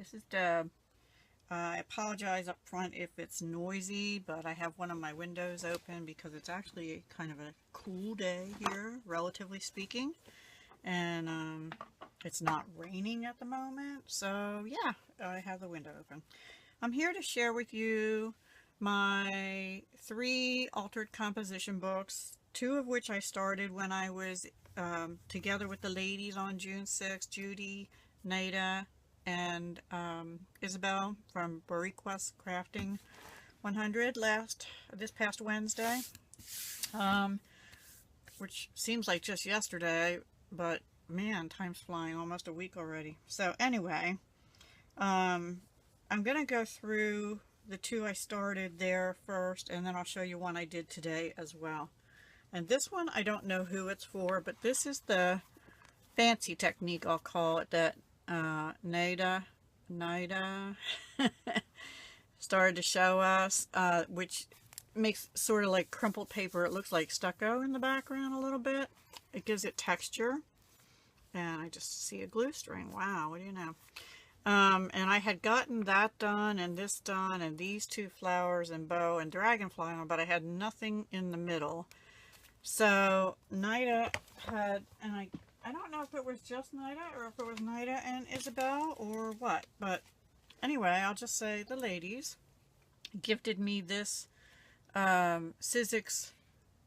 This is Deb. I apologize up front if it's noisy, but I have one of my windows open because it's actually kind of a cool day here, relatively speaking. And it's not raining at the moment, so yeah, I have the window open. I'm here to share with you my 3 altered composition books, 2 of which I started when I was together with the ladies on June 6th, Judy, Naida, and Isabel from Boricuascrafting 100 this past Wednesday, which seems like just yesterday, but man, time's flying, almost a week already. So anyway, I'm gonna go through the 2 I started there first, and then I'll show you one I did today as well. And this one, I don't know who it's for, but this is the fancy technique, I'll call it, that Naida started to show us, which makes sort of like crumpled paper. It looks like stucco in the background a little bit. It gives it texture. And I just see a glue string. Wow, what do you know? And I had gotten that done and this done and these 2 flowers and bow and dragonfly on, but I had nothing in the middle. So Naida had, and I don't know if it was just Naida or if it was Naida and Isabel or what, but anyway, I'll just say the ladies gifted me this Sizzix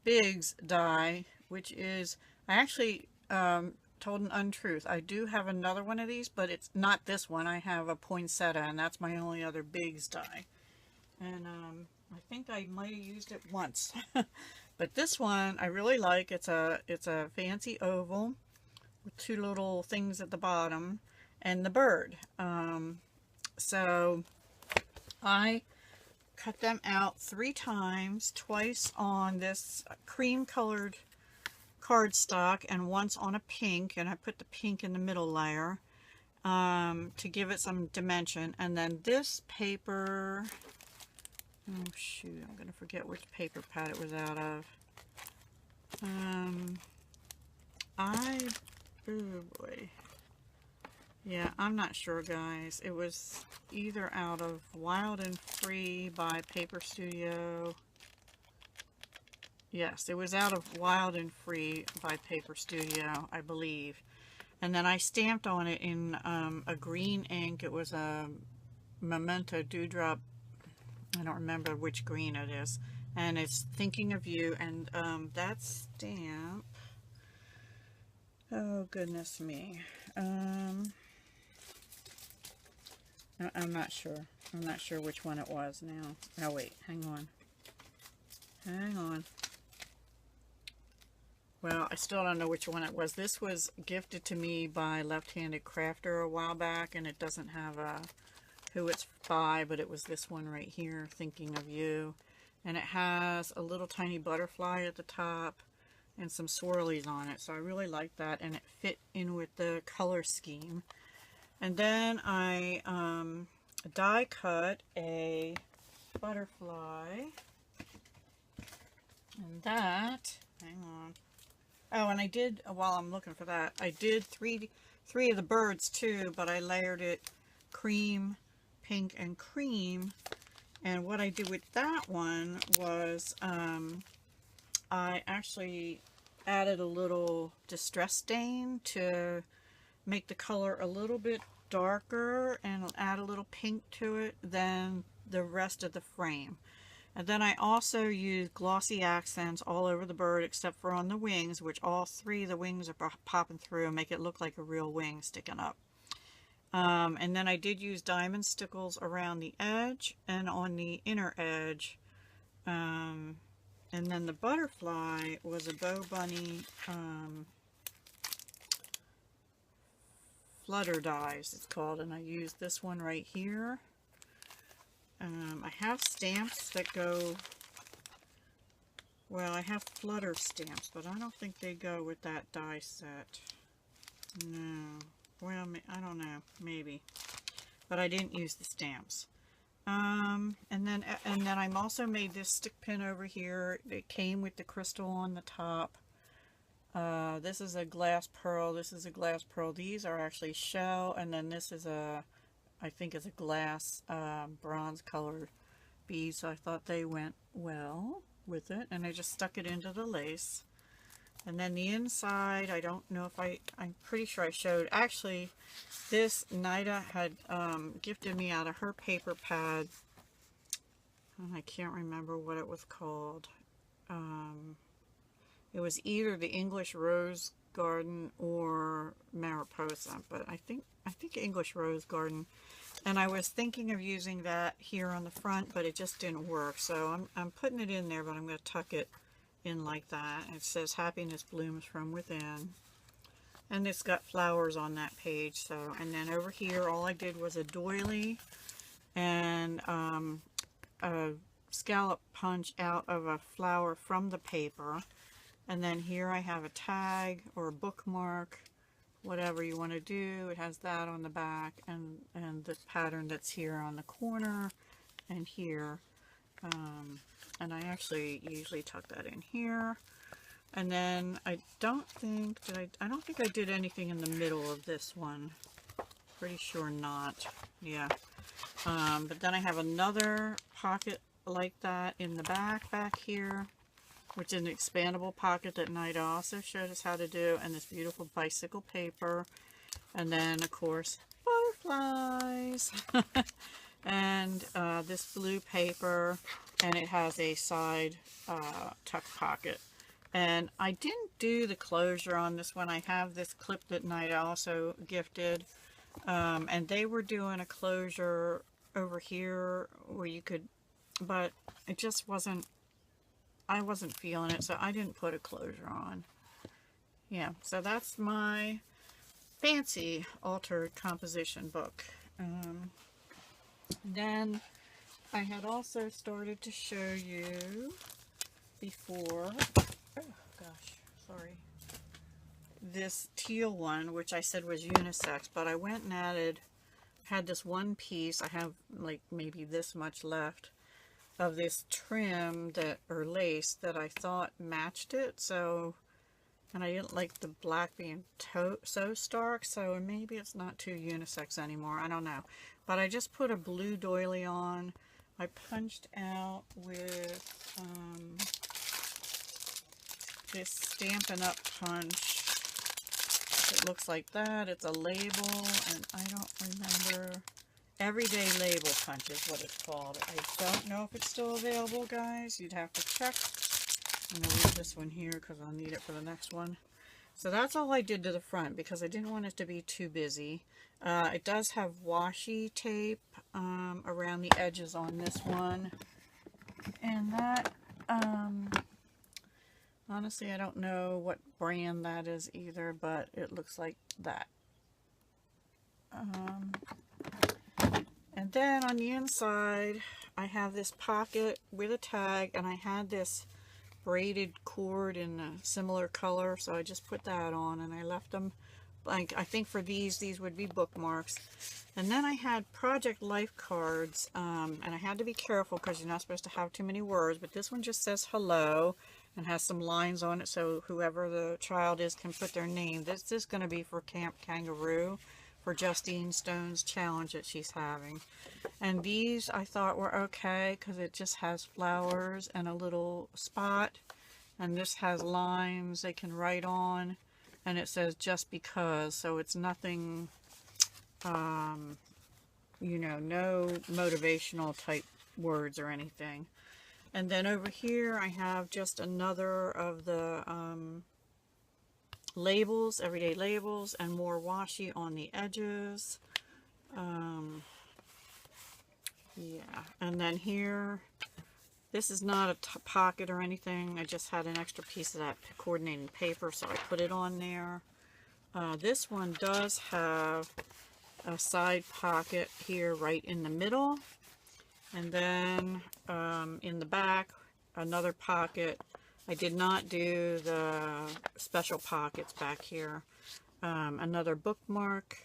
Bigs die, which is, I actually told an untruth. I do have another one of these, but it's not this one. I have a poinsettia, and that's my only other Bigs die. And I think I might have used it once. But this one I really like. It's a fancy oval with 2 little things at the bottom and the bird. So I cut them out 3 times, twice on this cream colored cardstock and once on a pink, and I put the pink in the middle layer to give it some dimension. And then this paper, oh shoot, I'm gonna forget which paper pad it was out of. Oh boy, yeah, I'm not sure, guys. It was either out of Wild and Free by Paper Studio. Yes, it was out of Wild and Free by Paper Studio, I believe. And then I stamped on it in a green ink. It was a Memento Dewdrop. I don't remember which green it is. And it's Thinking of You. And that stamp, oh goodness me. I'm not sure. I'm not sure which one it was now. Oh wait, hang on. Hang on. Well, I still don't know which one it was. This was gifted to me by Left-Handed Crafter a while back, and it doesn't have who it's by, but it was this one right here, Thinking of You. And it has a little tiny butterfly at the top and some swirlies on it, so I really like that, and it fit in with the color scheme. And then I die cut a butterfly, and that, hang on. Oh, and I did, while I'm looking for that, I did three of the birds too, but I layered it cream, pink, and cream. And what I did with that one was I actually added a little distress stain to make the color a little bit darker and add a little pink to it than the rest of the frame. And then I also used glossy accents all over the bird except for on the wings, which all 3 of the wings are popping through and make it look like a real wing sticking up. And then I did use diamond stickles around the edge and on the inner edge. And then the butterfly was a Bow Bunny Flutter Dies, it's called, and I used this one right here. I have stamps that go, well, I have flutter stamps, but I don't think they go with that die set. No. Well, I don't know. Maybe. But I didn't use the stamps. And then I'm also made this stick pin over here. It came with the crystal on the top. This is a glass pearl. This is a glass pearl. These are actually shell, and then this is a I think is a glass bronze colored bead, so I thought they went well with it, and I just stuck it into the lace. And then the inside, I don't know if I'm pretty sure I showed, actually this Naida had gifted me out of her paper pad, and I can't remember what it was called. It was either the English Rose Garden or Mariposa, but I think English Rose Garden. And I was thinking of using that here on the front, but it just didn't work. So I'm putting it in there, but I'm going to tuck it in like that. It says happiness blooms from within. And it's got flowers on that page. So, and then over here, all I did was a doily and a scallop punch out of a flower from the paper. And then here I have a tag or a bookmark, whatever you want to do. It has that on the back, and the pattern that's here on the corner and here. And I actually usually tuck that in here. And then I don't think I did anything in the middle of this one. Pretty sure not. Yeah. But then I have another pocket like that in the back here, which is an expandable pocket that Naida also showed us how to do, and this beautiful bicycle paper, and then of course butterflies, and this blue paper, and it has a side tuck pocket. And I didn't do the closure on this one. I have this clip that Naida also gifted, and they were doing a closure over here where you could, but it just wasn't, I wasn't feeling it, so I didn't put a closure on. Yeah, so that's my fancy altered composition book. Then I had also started to show you before, oh gosh, sorry, this teal one, which I said was unisex, but I went and had this one piece, I have like maybe this much left, of this trim that, or lace, that I thought matched it. So, and I didn't like the black being so stark, so maybe it's not too unisex anymore, I don't know. But I just put a blue doily on. I punched out with this Stampin' Up punch. It looks like that. It's a label, and I don't remember. Everyday Label Punch is what it's called. I don't know if it's still available, guys. You'd have to check. I'm going to leave this one here because I'll need it for the next one. So that's all I did to the front because I didn't want it to be too busy. It does have washi tape around the edges on this one. And that, honestly, I don't know what brand that is either, but it looks like that. And then on the inside, I have this pocket with a tag, and I had this braided cord in a similar color, so I just put that on, and I left them, like, I think for these would be bookmarks. And then I had project life cards, and I had to be careful because you're not supposed to have too many words, but this one just says hello and has some lines on it, so whoever the child is can put their name. This is going to be for Camp Kangaroo, for Justine Stone's challenge that she's having. And these I thought were okay because it just has flowers and a little spot, and this has lines they can write on, and it says just because, so it's nothing, you know, no motivational type words or anything. And then over here I have just another of the labels, everyday labels, and more washi on the edges. Yeah, and then here, this is not a pocket or anything. I just had an extra piece of that coordinating paper, so I put it on there. This one does have a side pocket here right in the middle, and then in the back another pocket. I did not do the special pockets back here. Another bookmark,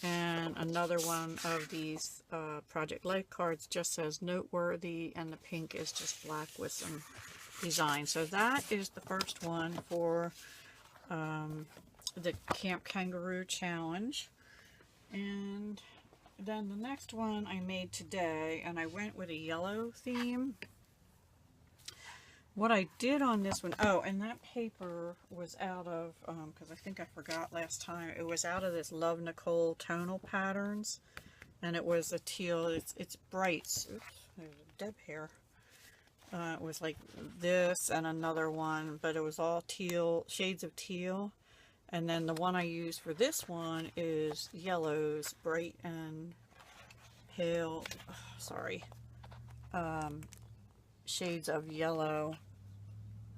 and another one of these Project Life cards just says noteworthy, and the pink is just black with some design. So that is the first one for the Camp Kangaroo challenge. And then the next one I made today, and I went with a yellow theme. What I did on this one, oh, and that paper was out of, because I think I forgot last time, it was out of this Love Nicole tonal patterns, and it was a teal. It's bright. Oops, there's a deb hair. It was like this and another one, but it was all teal, shades of teal. And then the one I used for this one is yellows, bright and pale, shades of yellow.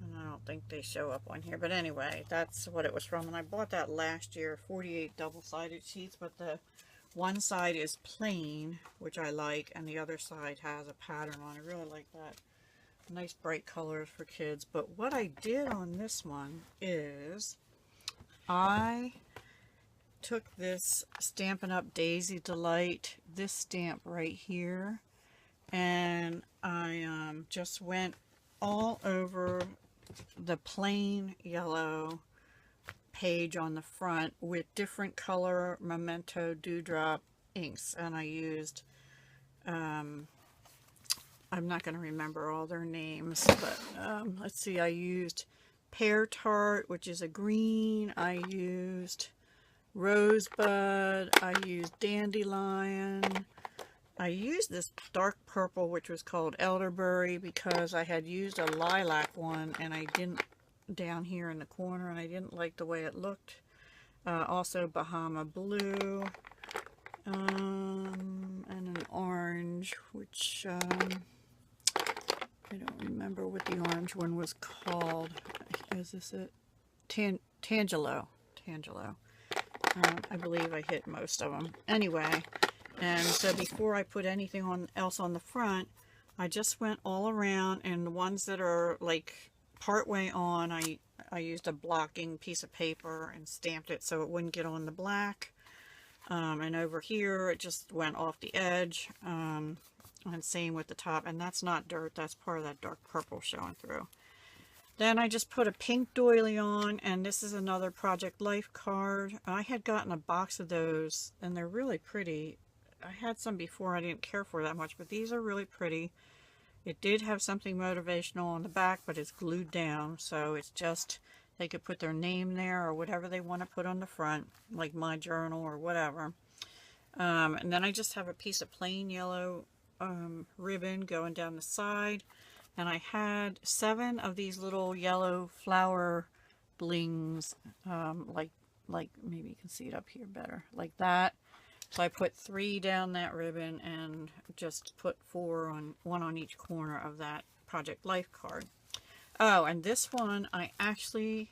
And I don't think they show up on here, but anyway, that's what it was from. And I bought that last year, 48 double-sided sheets, but the one side is plain, which I like, and the other side has a pattern on it. I really like that. Nice bright colors for kids. But what I did on this one is I took this Stampin' Up! Daisy Delight, this stamp right here, and I just went all over the plain yellow page on the front with different color Memento Dewdrop inks, and I used I'm not going to remember all their names, but let's see, I used Pear Tart, which is a green, I used Rosebud, I used Dandelion, I used this dark purple, which was called Elderberry, because I had used a lilac one, and I didn't, down here in the corner, and I didn't like the way it looked. Also Bahama Blue, and an orange, which I don't remember what the orange one was called. Is this it? Tangelo. I believe I hit most of them. Anyway, and so before I put anything else on the front, I just went all around, and the ones that are like partway on, I used a blocking piece of paper and stamped it so it wouldn't get on the black. And over here it just went off the edge. And same with the top, and that's not dirt, that's part of that dark purple showing through. Then I just put a pink doily on, and this is another Project Life card. I had gotten a box of those, and they're really pretty. I had some before I didn't care for that much, but these are really pretty. It did have something motivational on the back, but it's glued down, so it's just, they could put their name there or whatever they want to put on the front, like my journal or whatever. And then I just have a piece of plain yellow ribbon going down the side, and I had 7 of these little yellow flower blings, like maybe you can see it up here better, like that. So I put 3 down that ribbon and just put 4 on, 1 on each corner of that Project Life card. Oh, and this one I actually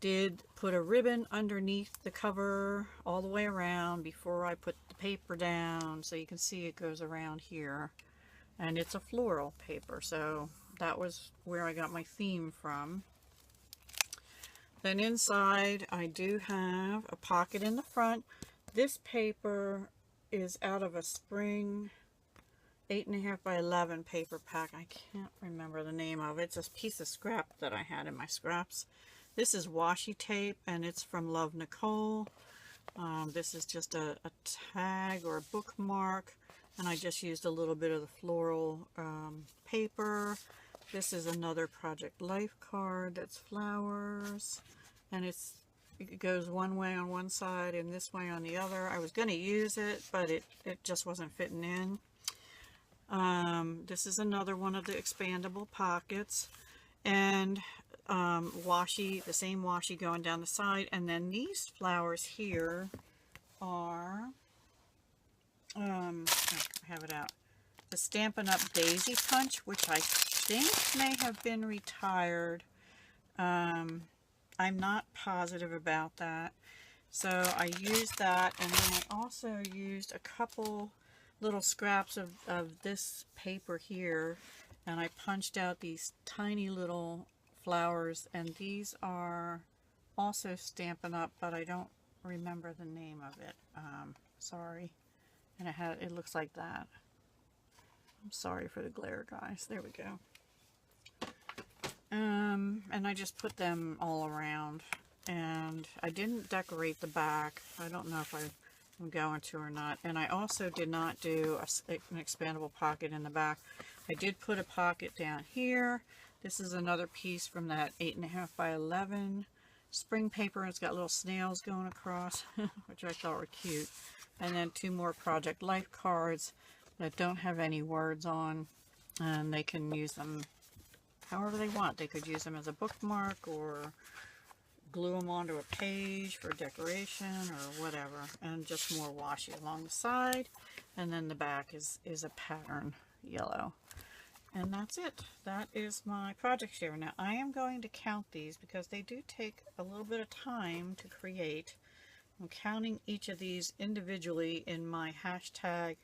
did put a ribbon underneath the cover all the way around before I put the paper down, so you can see it goes around here, and it's a floral paper, so that was where I got my theme from. Then inside I do have a pocket in the front. This paper is out of a spring 8.5 by 11 paper pack. I can't remember the name of it. It's a piece of scrap that I had in my scraps. This is washi tape, and it's from Love Nicole. This is just a tag or a bookmark, and I just used a little bit of the floral paper. This is another Project Life card that's flowers, and it goes one way on one side and this way on the other. I was going to use it, but it just wasn't fitting in. This is another one of the expandable pockets, and washi, the same washi going down the side. And then these flowers here are, I have it out, the Stampin' Up! Daisy Punch, which I think may have been retired. I'm not positive about that. So I used that, and then I also used a couple little scraps of this paper here, and I punched out these tiny little flowers, and these are also Stampin' Up!, but I don't remember the name of it. Sorry. And it looks like that. I'm sorry for the glare, guys. There we go. And I just put them all around, and I didn't decorate the back. I don't know if I I'm going to or not. And I also did not do an expandable pocket in the back. I did put a pocket down here. This is another piece from that 8.5 by 11 spring paper. It's got little snails going across, which I thought were cute. And then 2 more Project Life cards that don't have any words on, and they can use them however they want. They could use them as a bookmark or glue them onto a page for decoration or whatever. And just more washi along the side, and then the back is a pattern yellow. And that's it. That is my project share. Now I am going to count these because they do take a little bit of time to create. I'm counting each of these individually in my hashtag,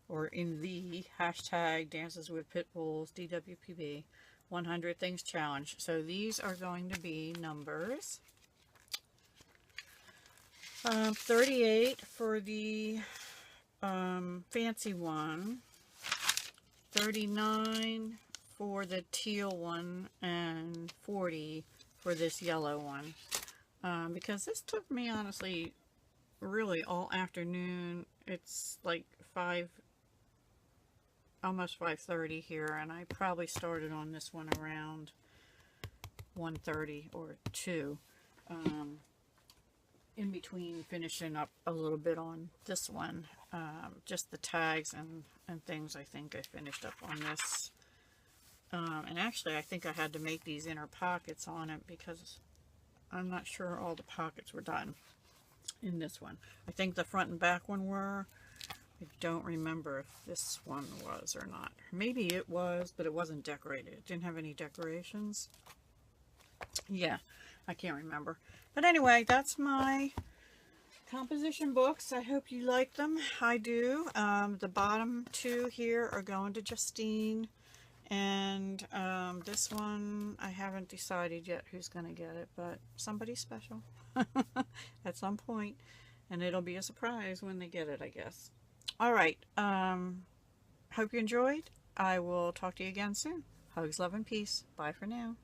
or in the hashtag Dances with Pitbulls DWPB 100 Things Challenge. So these are going to be numbers 38 for the fancy one, 39 for the teal one, and 40 for this yellow one. Because this took me, honestly, really all afternoon. It's like almost 5:30 here, and I probably started on this one around 1:30 or 2. In between finishing up a little bit on this one. Just the tags and things, I think I finished up on this. And actually I think I had to make these inner pockets on it because I'm not sure all the pockets were done in this one. I think the front and back one were. I don't remember if this one was or not. Maybe it was, but it wasn't decorated. It didn't have any decorations. Yeah, I can't remember. But anyway, that's my composition books. I hope you like them. I do. The bottom 2 here are going to Justine. And this one, I haven't decided yet who's going to get it, but somebody special at some point. And it'll be a surprise when they get it, I guess. All right. Hope you enjoyed. I will talk to you again soon. Hugs, love, and peace. Bye for now.